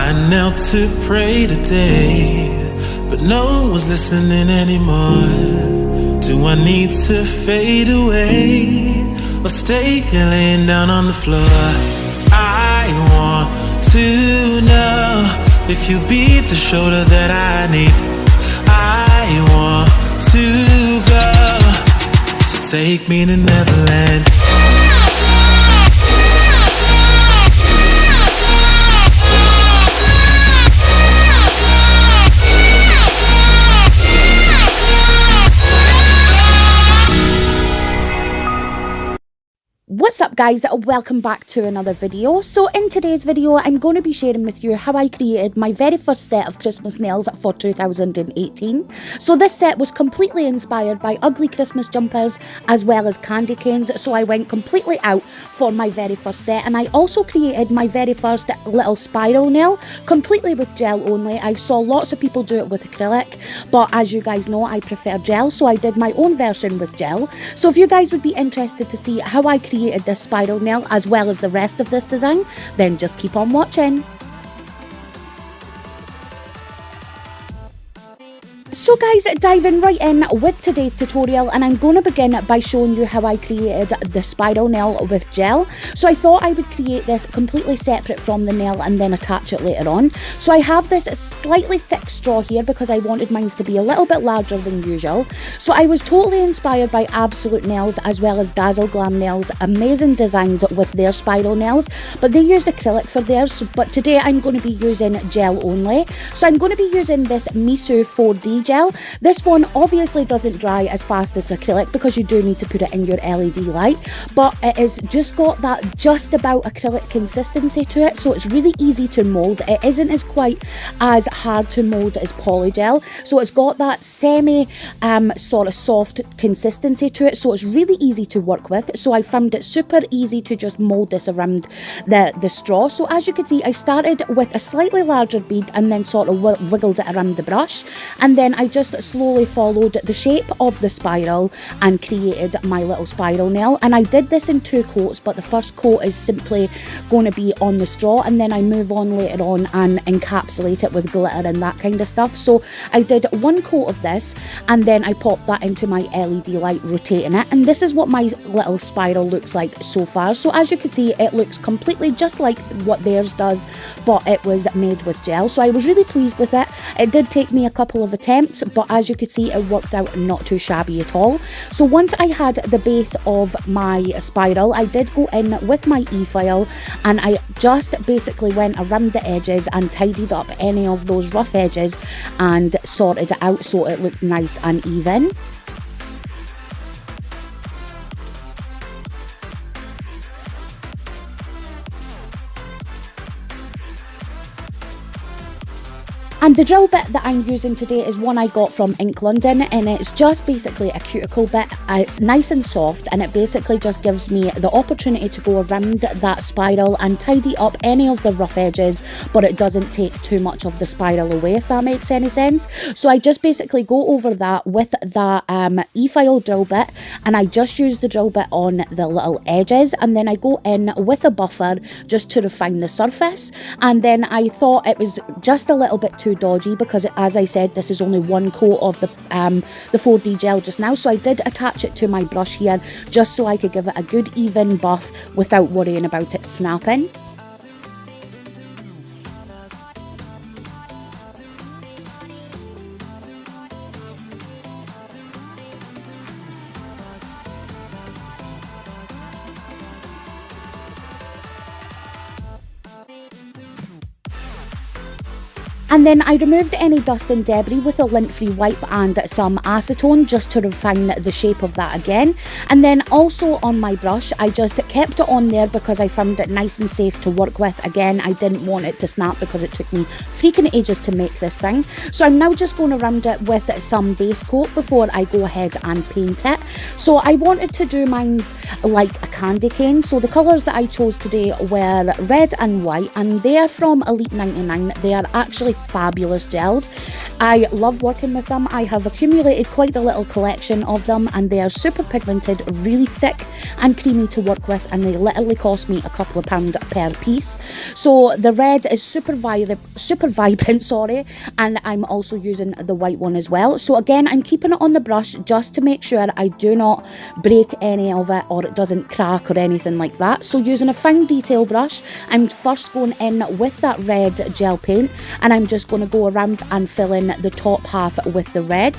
I knelt to pray today, but no one was listening anymore. Do I need to fade away or stay here laying down on the floor? I want to know if you'll be the shoulder that I need. I want to go, so take me to Neverland. What's up guys, welcome back to another video. So in today's video I'm going to be sharing with you how I created my very first set of Christmas nails for 2018. So this set was completely inspired by ugly Christmas jumpers as well as candy canes, so I went completely out for my very first set. And I also created my very first little spiral nail completely with gel only. I saw lots of people do it with acrylic, but as you guys know I prefer gel, so I did my own version with gel. So if you guys would be interested to see how I created this spiral nail as well as the rest of this design, then just keep on watching. So guys, diving right in with today's tutorial, and I'm going to begin by showing you how I created the spiral nail with gel. So I thought I would create this completely separate from the nail and then attach it later on. So I have this slightly thick straw here because I wanted mine to be a little bit larger than usual. So I was totally inspired by Absolute Nails as well as Dazzle Glam Nails, amazing designs with their spiral nails, but they used acrylic for theirs. But today I'm going to be using gel only. So I'm going to be using this Missu 4D gel. This one obviously doesn't dry as fast as acrylic because you do need to put it in your LED light, but it is just got that just about acrylic consistency to it, so it's really easy to mold. It isn't as quite as hard to mold as polygel, so it's got that semi sort of soft consistency to it, so it's really easy to work with. So I found it super easy to just mold this around the straw. So as you can see, I started with a slightly larger bead and then sort of wiggled it around the brush, and then I just slowly followed the shape of the spiral and created my little spiral nail. And I did this in two coats, but the first coat is simply going to be on the straw, and then I move on later on and encapsulate it with glitter and that kind of stuff. So I did one coat of this and then I popped that into my LED light, rotating it, and this is what my little spiral looks like so far. So as you can see, it looks completely just like what theirs does, but it was made with gel. So I was really pleased with it. It did take me a couple of attempts, but as you could see, it worked out not too shabby at all. So once I had the base of my spiral, I did go in with my e-file and I just basically went around the edges and tidied up any of those rough edges and sorted it out so it looked nice and even. And the drill bit that I'm using today is one I got from Kiki London, and it's just basically a cuticle bit. It's nice and soft, and it basically just gives me the opportunity to go around that spiral and tidy up any of the rough edges, but it doesn't take too much of the spiral away, if that makes any sense. So I just basically go over that with that e-file drill bit, and I just use the drill bit on the little edges, and then I go in with a buffer just to refine the surface. And then I thought it was just a little bit too dodgy because, as I said, this is only one coat of the 4D gel just now, so I did attach it to my brush here just so I could give it a good even buff without worrying about it snapping. And then I removed any dust and debris with a lint-free wipe and some acetone just to refine the shape of that again. And then also on my brush, I just kept it on there because I found it nice and safe to work with. Again, I didn't want it to snap because it took me freaking ages to make this thing. So I'm now just going around it with some base coat before I go ahead and paint it. So I wanted to do mine's like a candy cane. So the colours that I chose today were red and white, and they are from Elite 99. They are actually fabulous gels. I love working with them. I have accumulated quite a little collection of them, and they are super pigmented, really thick and creamy to work with, and they literally cost me a couple of pounds per piece. So the red is super vibrant, sorry, and I'm also using the white one as well. So again, I'm keeping it on the brush just to make sure I do not break any of it or it doesn't crack or anything like that. So using a fine detail brush, I'm first going in with that red gel paint, and I'm just going to go around and fill in the top half with the red.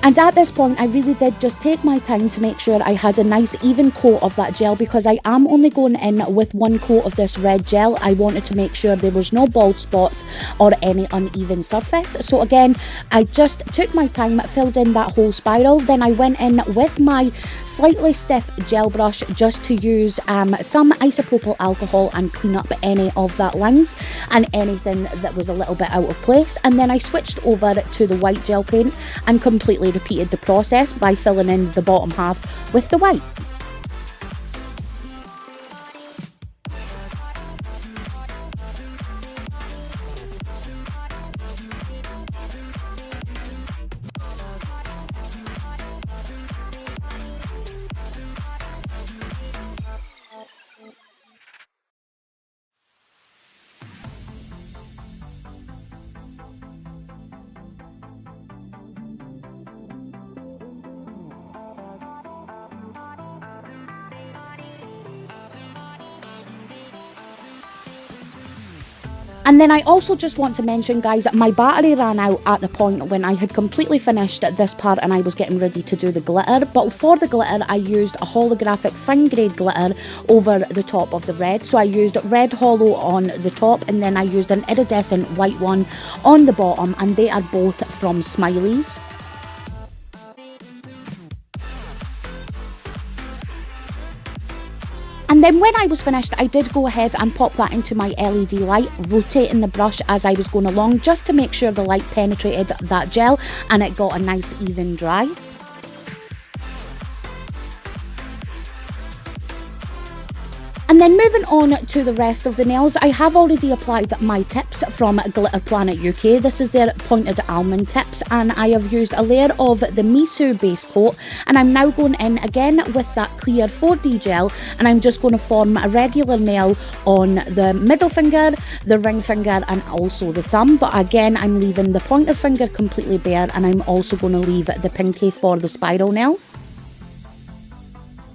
And at this point, I really did just take my time to make sure I had a nice even coat of that gel, because I am only going in with one coat of this red gel. I wanted to make sure there was no bald spots or any uneven surface. So again, I just took my time, filled in that whole spiral. Then I went in with my slightly stiff gel brush just to use some isopropyl alcohol and clean up any of that lines and anything that was a little bit out of place. And then I switched over to the white gel paint and completely repeated the process by filling in the bottom half with the white. And then I also just want to mention, guys, my battery ran out at the point when I had completely finished this part and I was getting ready to do the glitter. But for the glitter, I used a holographic fine grade glitter over the top of the red. So I used red HOLO on the top, and then I used an iridescent white one on the bottom, and they are both from Smiley's. And then when I was finished, I did go ahead and pop that into my LED light, rotating the brush as I was going along, just to make sure the light penetrated that gel and it got a nice even dry. And then moving on to the rest of the nails, I have already applied my tips from Glitter Planet UK. This is their pointed almond tips, and I have used a layer of the Missu base coat, and I'm now going in again with that clear 4D gel, and I'm just going to form a regular nail on the middle finger, the ring finger, and also the thumb. But again, I'm leaving the pointer finger completely bare, and I'm also going to leave the pinky for the spiral nail.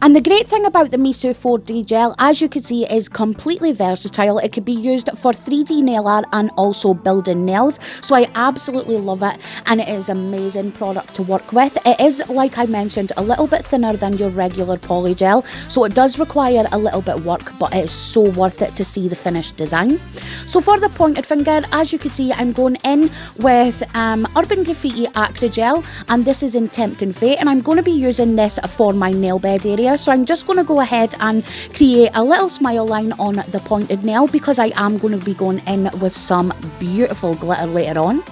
And the great thing about the Missu 4D gel, as you can see, is completely versatile. It could be used for 3D nail art and also building nails. So I absolutely love it, and it is an amazing product to work with. It is, like I mentioned, a little bit thinner than your regular poly gel, so it does require a little bit of work, but it is so worth it to see the finished design. So for the pointed finger, as you can see, I'm going in with Urban Graffiti acrygel, and this is in Tempting Fate, and I'm going to be using this for my nail bed area. So I'm just going to go ahead and create a little smile line on the pointed nail, because I am going to be going in with some beautiful glitter later on.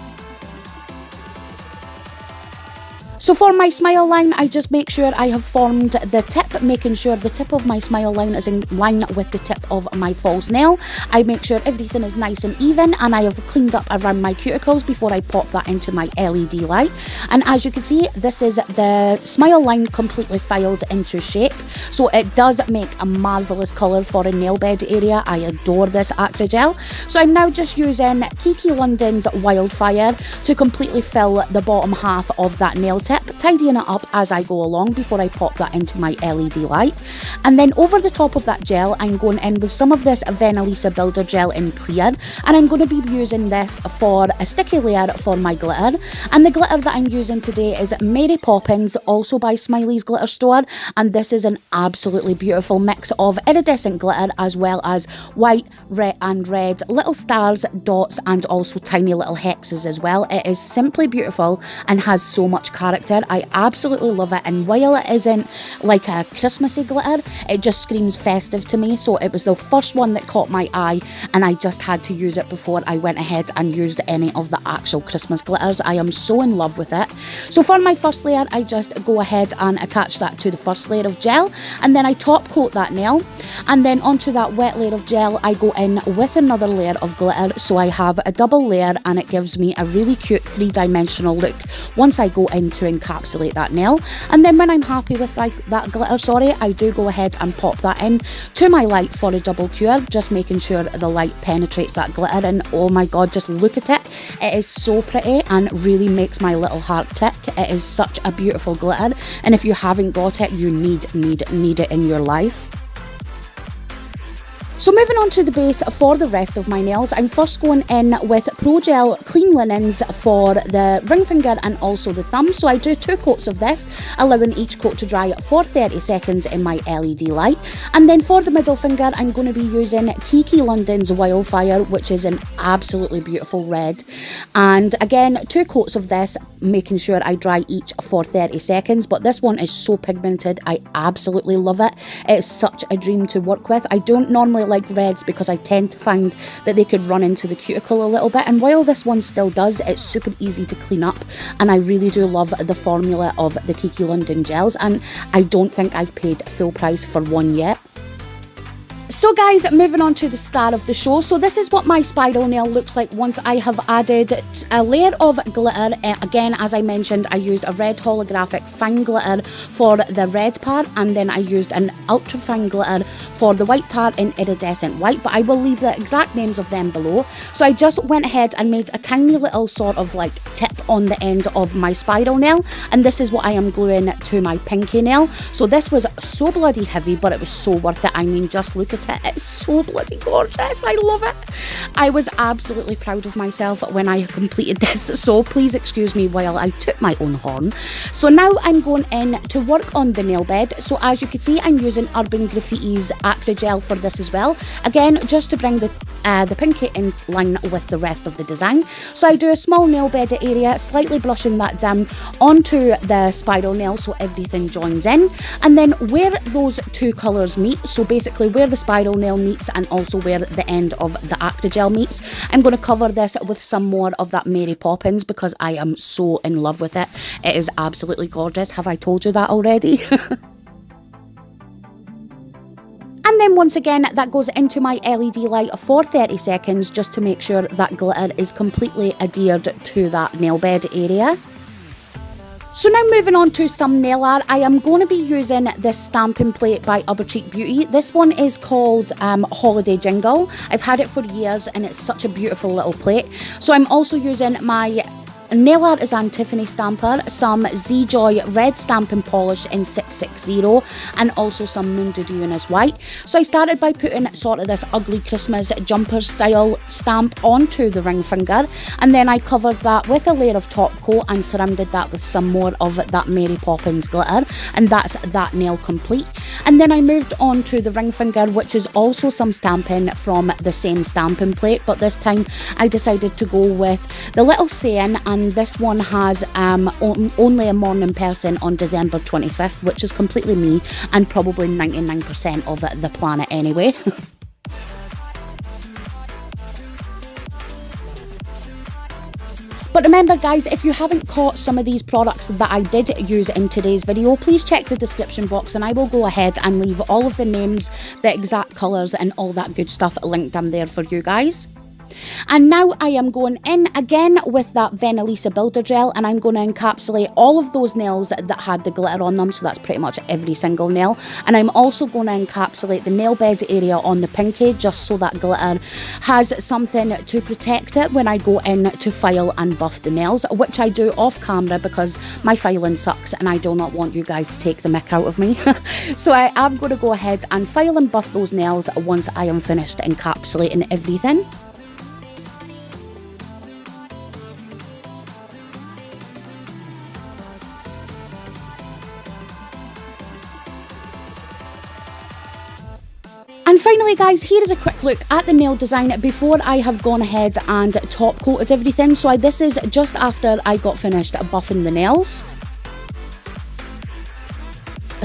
So for my smile line, I just make sure I have formed the tip, making sure the tip of my smile line is in line with the tip of my false nail. I make sure everything is nice and even, and I have cleaned up around my cuticles before I pop that into my LED light. And as you can see, this is the smile line completely filed into shape. So it does make a marvellous colour for a nail bed area. I adore this acrygel. So I'm now just using Kiki London's Wildfire to completely fill the bottom half of that nail tip, tidying it up as I go along before I pop that into my LED light. And then over the top of that gel, I'm going in with some of this Venalisa Builder Gel in clear, and I'm going to be using this for a sticky layer for my glitter. And the glitter that I'm using today is Mary Poppins, also by Smiley's Glitter Store, and this is an absolutely beautiful mix of iridescent glitter as well as white, red and red, little stars, dots, and also tiny little hexes as well. It is simply beautiful and has so much character character. I absolutely love it, and while it isn't like a Christmassy glitter, it just screams festive to me. So it was the first one that caught my eye, and I just had to use it before I went ahead and used any of the actual Christmas glitters. I am so in love with it. So for my first layer, I just go ahead and attach that to the first layer of gel, and then I top coat that nail, and then onto that wet layer of gel I go in with another layer of glitter, so I have a double layer, and it gives me a really cute three-dimensional look once I go in to encapsulate that nail. And then when I'm happy with that glitter, I do go ahead and pop that in to my light for a double cure, just making sure the light penetrates that glitter, and oh my god, just look at it. It is so pretty and really makes my little heart tick. It is such a beautiful glitter, and if you haven't got it, you need it in your life. So moving on to the base for the rest of my nails, I'm first going in with progel clean linens for the ring finger and also the thumb. So I do 2 coats of this, allowing each coat to dry for 30 seconds in my LED light. And then for the middle finger, I'm going to be using Kiki London's Wildfire, which is an absolutely beautiful red. And again, 2 coats of this, making sure I dry each for 30 seconds. But this one is so pigmented, I absolutely love it. It's such a dream to work with. I don't normally like reds because I tend to find that they could run into the cuticle a little bit, and while this one still does, it's super easy to clean up, and I really do love the formula of the Kiki London gels, and I don't think I've paid full price for one yet. So guys, moving on to the star of the show. So this is what my spiral nail looks like once I have added a layer of glitter. Again, as I mentioned, I used a red holographic fine glitter for the red part, and then I used an ultra fine glitter for the white part in iridescent white, but I will leave the exact names of them below. So I just went ahead and made a tiny little sort of like tip on the end of my spiral nail, and this is what I am gluing to my pinky nail. So this was so bloody heavy, but it was so worth it. I mean, just look at it. It's so bloody gorgeous. I love it. I was absolutely proud of myself when I completed this, so please excuse me while I took my own horn. So now I'm going in to work on the nail bed. So as you can see, I'm using Urban Graffiti's acrygel for this as well. Again, just to bring the pinky in line with the rest of the design. So I do a small nail bed area, slightly brushing that down onto the spiral nail so everything joins in. And then where those 2 colours meet, so basically where the spiral nail meets and also where the end of the acrygel meets, I'm going to cover this with some more of that Mary Poppins because I am so in love with it. It is absolutely gorgeous. Have I told you that already? And then once again, that goes into my LED light for 30 seconds just to make sure that glitter is completely adhered to that nail bed area. So now moving on to some nail art, I am going to be using this stamping plate by Uberchic Beauty. This one is called Holiday Jingle. I've had it for years and it's such a beautiful little plate. So I'm also using my nail artisan Tiffany stamper, some zjoy red stamping polish in 660, and also some mundu in as white. So I started by putting sort of this ugly Christmas jumper style stamp onto the ring finger, and then I covered that with a layer of top coat and surrounded that with some more of that Mary Poppins glitter, and that's that nail complete. And then I moved on to the ring finger, which is also some stamping from the same stamping plate, but this time I decided to go with the little saying, and this one has only a morning person on December 25th, which is completely me and probably 99% of the planet anyway. But remember guys, if you haven't caught some of these products that I did use in today's video, please check the description box and I will go ahead and leave all of the names, the exact colours and all that good stuff linked down there for you guys. And now I am going in again with that Venalisa builder gel, and I'm going to encapsulate all of those nails that had the glitter on them, so that's pretty much every single nail. And I'm also going to encapsulate the nail bed area on the pinky, just so that glitter has something to protect it when I go in to file and buff the nails, which I do off camera because my filing sucks and I do not want you guys to take the mick out of me. So I am going to go ahead and file and buff those nails once I am finished encapsulating everything. And finally guys, here is a quick look at the nail design before I have gone ahead and top coated everything. So this is just after I got finished buffing the nails.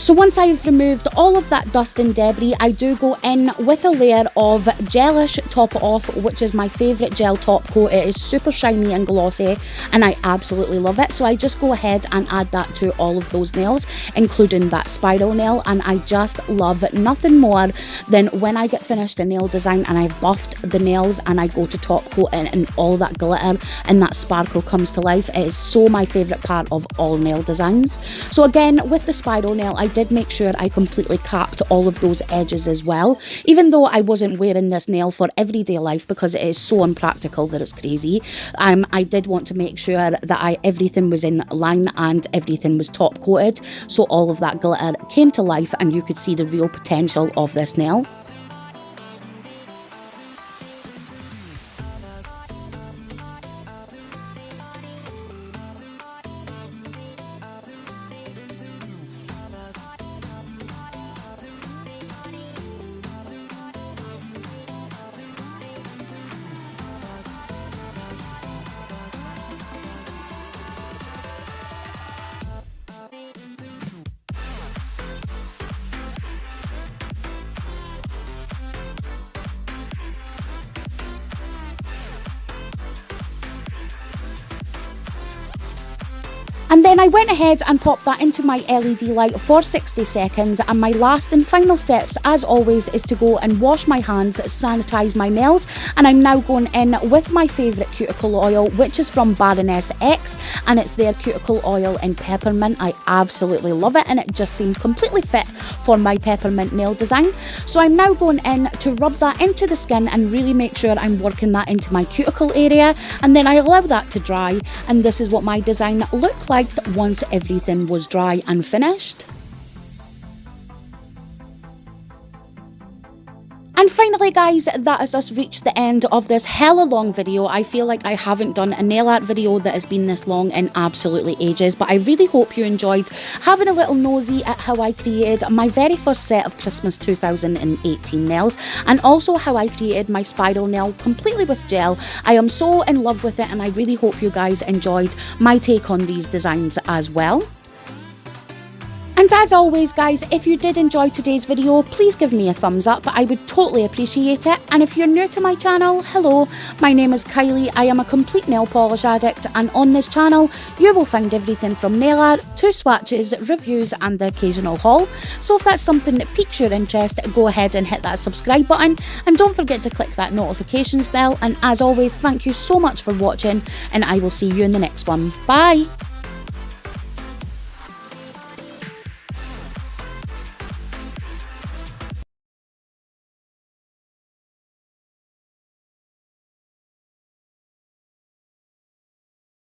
So once I've removed all of that dust and debris, I do go in with a layer of gelish Top Off, which is my favourite gel top coat. It is super shiny and glossy and I absolutely love it. So I just go ahead and add that to all of those nails, including that spiral nail, and I just love nothing more than when I get finished a nail design and I've buffed the nails and I go to top coat it and all that glitter and that sparkle comes to life. It is so my favourite part of all nail designs. So again, with the spiral nail, I did make sure I completely capped all of those edges as well, even though I wasn't wearing this nail for everyday life because it is so unpractical that it's crazy. I did want to make sure that everything was in line and everything was top coated, so all of that glitter came to life and you could see the real potential of this nail. And then I went ahead and popped that into my LED light for 60 seconds, and my last and final steps as always is to go and wash my hands, sanitize my nails, and I'm now going in with my favourite cuticle oil, which is from Baroness X, and it's their cuticle oil in peppermint. I absolutely love it and it just seemed completely fit for my peppermint nail design. So I'm now going in to rub that into the skin and really make sure I'm working that into my cuticle area, and then I allow that to dry, and this is what my design looked like once everything was dry and finished. And finally guys, that has us reached the end of this hella long video. I feel like I haven't done a nail art video that has been this long in absolutely ages, but I really hope you enjoyed having a little nosy at how I created my very first set of Christmas 2018 nails, and also how I created my spiral nail completely with gel. I am so in love with it and I really hope you guys enjoyed my take on these designs as well. And as always guys, if you did enjoy today's video, please give me a thumbs up. I would totally appreciate it. And if you're new to my channel, hello, my name is Kylie. I am a complete nail polish addict, and on this channel you will find everything from nail art to swatches, reviews and the occasional haul. So if that's something that piques your interest, go ahead and hit that subscribe button, and don't forget to click that notifications bell. And as always, thank you so much for watching, and I will see you in the next one. Bye!